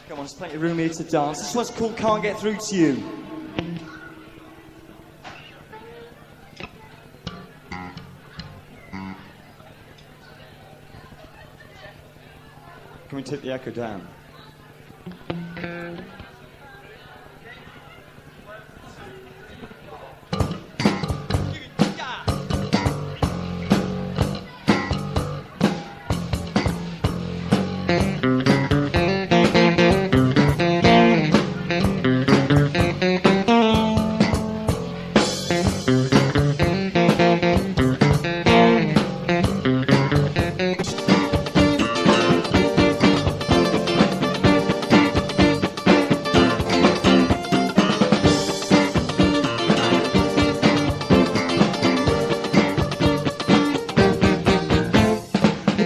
Come on, there's plenty of room here to dance. This one's called Can't Get Through to You. Can we take the echo down?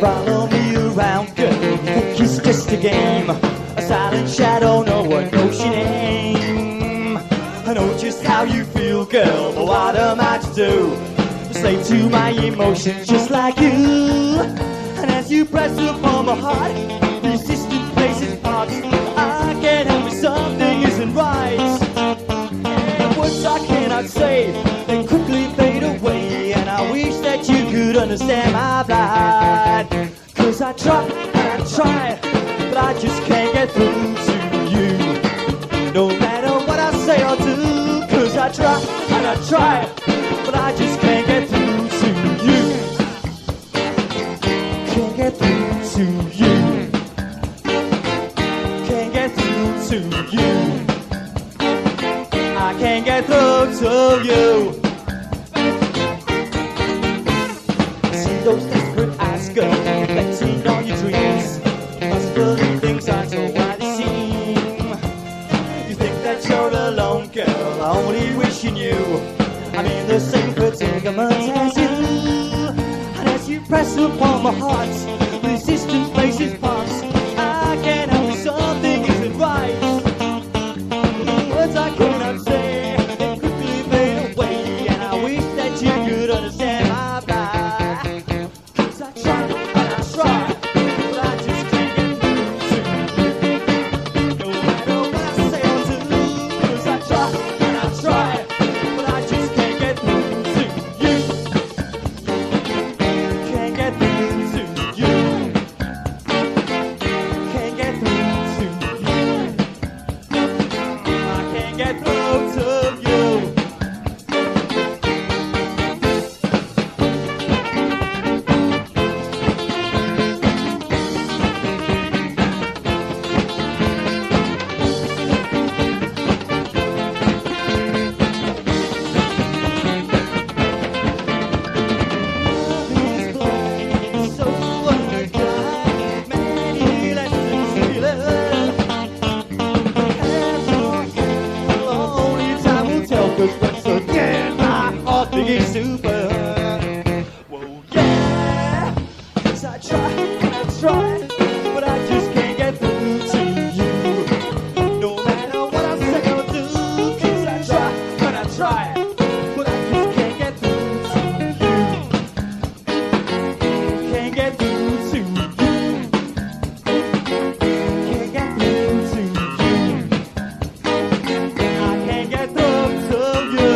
Follow me around, girl, you think it's just a game. A silent shadow, no one knows your name. I know just how you feel, girl, but what am I to do? Slave to my emotions just like you. And as you press upon my heart, the assistant places parts. I can't help it, something isn't right. And words I cannot say, they quickly fade away. And I wish that you could understand my plight. Cause I try and I try, but I just can't get through to you. No matter what I say or do. Cause I try and I try, but I just can't get through to you. Can't get through to you. Can't get through to you. I can't get through to you. See those desperate eyes, girl, reflecting on your dreams. Possibly things aren't so what they seem. You think that you're alone, girl, I only wish you knew I'm in the same predicament as you. And as you press upon my heart, resistance faces past. I can't help it, something isn't right. Words I cannot say, they quickly fade away. And I wish that you could understand my plight. Cause I try and I try, but I just can't get through to you. No matter what I say or do. Cause I try and I try, but I just can't get through to you. Can't get through to you. Can't get through to you. I can't get through to you. Love is blind, so unkind. Many lessons we learn. Only time will tell, cause once again my heart begins to burn. Whoa, yeah. Cause I try and I try, but I just can't get through to you. No matter what I say or do. Cause I try and I try, but I just can't get through to you. Can't get through to you. Can't get through to you. I can't get through to you.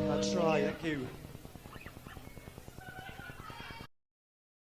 I try, thank you.